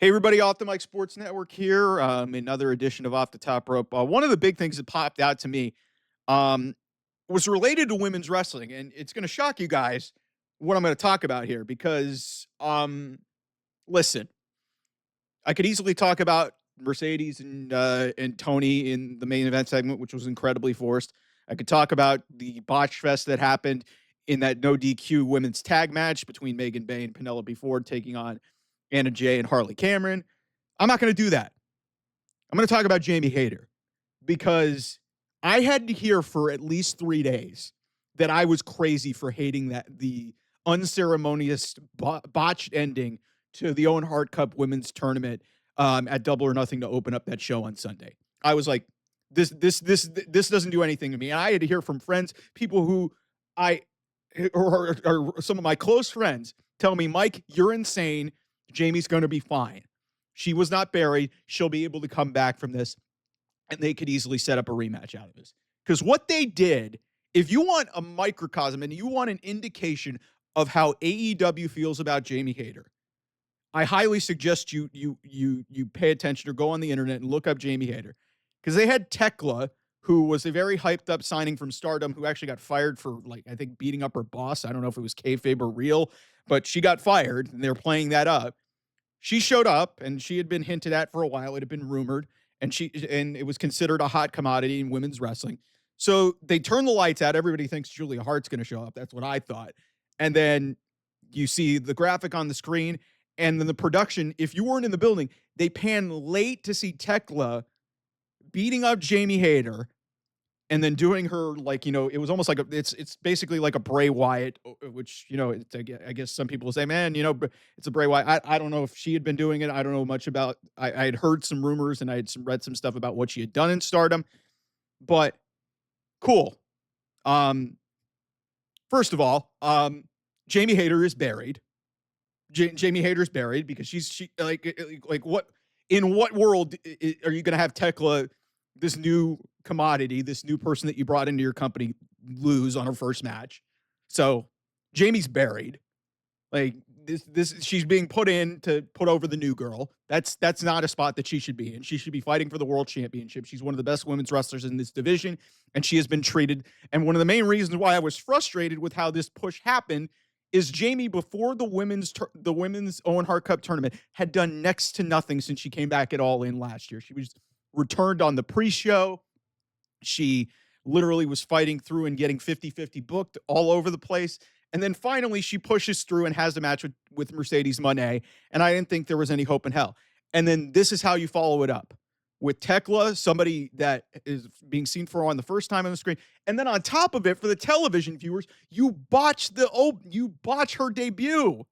Hey, everybody, Off the Mic Sports Network here. Another edition of Off the Top Rope. One of the big things that popped out to me um, was related to women's wrestling, and it's going to shock you guys what I'm going to talk about here because, listen, I could easily talk about Mercedes and Tony in the main event segment, which was incredibly forced. I could talk about the botch fest that happened in that no DQ women's tag match between Megan Bay and Penelope Ford taking on Anna Jay and Harley Cameron. I'm not going to do that. I'm going to talk about Jamie Hayter because I had to hear for at least 3 days that I was crazy for hating that the unceremonious botched ending to the Owen Hart Cup women's tournament at Double or Nothing to open up that show on Sunday. I was like, this doesn't do anything to me. And I had to hear from friends, people who I or some of my close friends tell me, Mike, you're insane. Jamie's going to be fine. She was not buried. She'll be able to come back from this, and they could easily set up a rematch out of this. Because what they did, if you want a microcosm and you want an indication of how AEW feels about Jamie Hayter, I highly suggest you pay attention or go on the internet and look up Jamie Hayter. Because they had Tecla, who was a very hyped up signing from Stardom, who actually got fired for, like, I think beating up her boss. I don't know if it was kayfabe or real, but she got fired, and they're playing that up. She showed up, and she had been hinted at for a while. It had been rumored, and it was considered a hot commodity in women's wrestling. So they turn the lights out. Everybody thinks Julia Hart's going to show up. That's what I thought. And then you see the graphic on the screen, and then the production. If you weren't in the building, they pan late to see Tecla beating up Jamie Hayter, and then doing her, like, it was almost like it's basically like a Bray Wyatt, which, I guess some people will say, man, it's a Bray Wyatt. I don't know if she had been doing it. I don't know much about. I had heard some rumors and I had read some stuff about what she had done in Stardom, but cool. First of all, Jamie Hayter is buried. Jamie Hayter is buried because she like what in what world are you going to have Tecla, this new commodity, this new person that you brought into your company, lose on her first match? So Jamie's buried. Like this she's being put in to put over the new girl. That's not a spot that she should be in. She should be fighting for the world championship. She's one of the best women's wrestlers in this division, and she has been treated. And one of the main reasons why I was frustrated with how this push happened is Jamie, before the women's Owen Hart Cup tournament, had done next to nothing since she came back at All In last year. She was returned on the pre-show. She literally was fighting through and getting 50-50 booked all over the place. And then finally she pushes through and has a match with Mercedes Mone. And I didn't think there was any hope in hell. And then this is how you follow it up with Tecla, somebody that is being seen for on the first time on the screen. And then on top of it, for the television viewers, you botch her debut.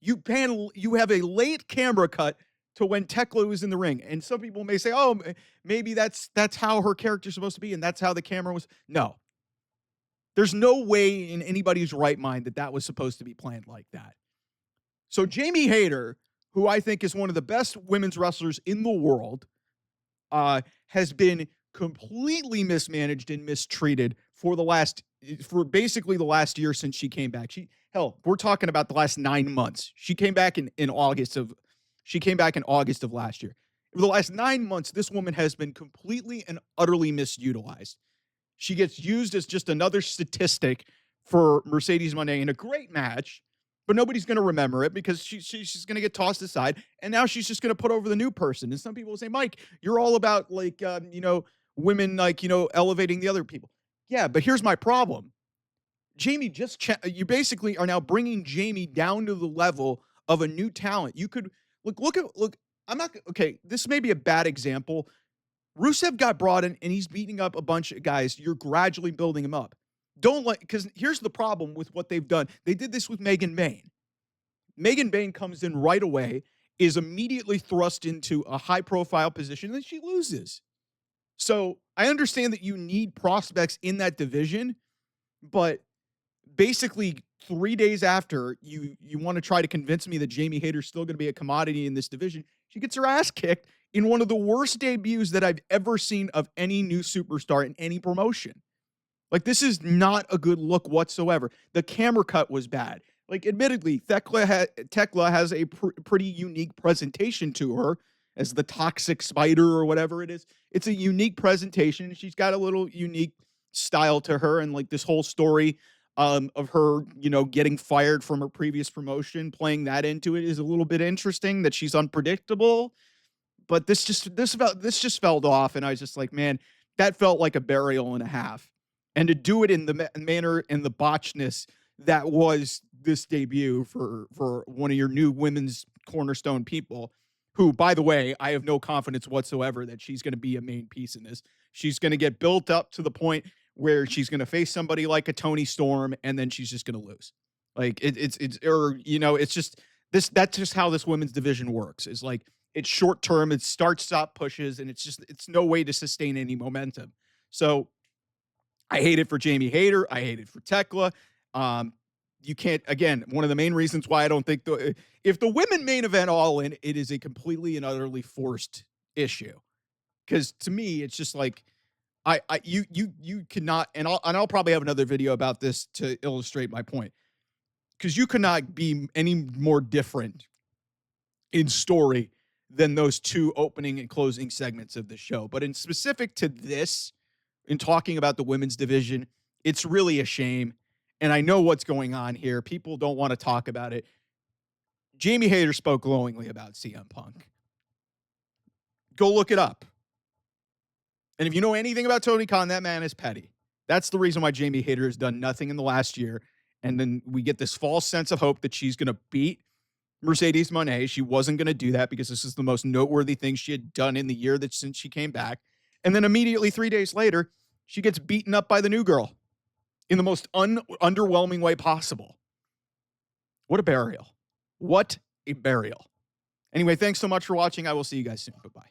You have a late camera cut to when Tecla was in the ring. And some people may say, oh, maybe that's how her character's supposed to be, and that's how the camera was. No. There's no way in anybody's right mind that was supposed to be planned like that. So Jamie Hayter, who I think is one of the best women's wrestlers in the world, has been completely mismanaged and mistreated for basically the last year since she came back. We're talking about the last 9 months. She came back in August of last year. For the last 9 months, this woman has been completely and utterly misutilized. She gets used as just another statistic for Mercedes Mone in a great match, but nobody's going to remember it because she's going to get tossed aside, and now she's just going to put over the new person. And some people will say, Mike, you're all about, like, women, like, elevating the other people. Yeah, but here's my problem. Jamie you basically are now bringing Jamie down to the level of a new talent. You could look. I'm not okay. This may be a bad example. Rusev got brought in and he's beating up a bunch of guys. You're gradually building him up. Because here's the problem with what they've done. They did this with Megan Bayne. Megan Bayne comes in right away, is immediately thrust into a high profile position, and she loses. So I understand that you need prospects in that division, but basically 3 days after you want to try to convince me that Jamie Hayter's still going to be a commodity in this division, she gets her ass kicked in one of the worst debuts that I've ever seen of any new superstar in any promotion. Like, this is not a good look whatsoever. The camera cut was bad. Like, admittedly, Tecla has a pretty unique presentation to her as the toxic spider or whatever it is. It's a unique presentation. She's got a little unique style to her, and like this whole story of her, getting fired from her previous promotion, playing that into it is a little bit interesting. That she's unpredictable, but this just fell off, and I was just like, man, that felt like a burial and a half. And to do it in the manner and the botchedness that was this debut for one of your new women's cornerstone people, who, by the way, I have no confidence whatsoever that she's going to be a main piece in this. She's going to get built up to the point where she's going to face somebody like a Tony Storm, and then she's just going to lose. Like it's just this. That's just how this women's division works. Is like it's short term. It's start stop pushes, and it's no way to sustain any momentum. So I hate it for Jamie Hayter. I hate it for Tecla. You can't, again, one of the main reasons why I don't think if the women main event All In, it is a completely and utterly forced issue. Because to me, it's just like you cannot, and I'll probably have another video about this to illustrate my point. Because you could not be any more different in story than those two opening and closing segments of the show. But in specific to this, in talking about the women's division, it's really a shame. And I know what's going on here. People don't want to talk about it. Jamie Hayter spoke glowingly about CM Punk. Go look it up. And if you know anything about Tony Khan, that man is petty. That's the reason why Jamie Hayter has done nothing in the last year. And then we get this false sense of hope that she's going to beat Mercedes Mone. She wasn't going to do that because this is the most noteworthy thing she had done in the year that since she came back. And then immediately 3 days later, she gets beaten up by the new girl in the most underwhelming way possible. What a burial. What a burial. Anyway, thanks so much for watching. I will see you guys soon. Bye-bye.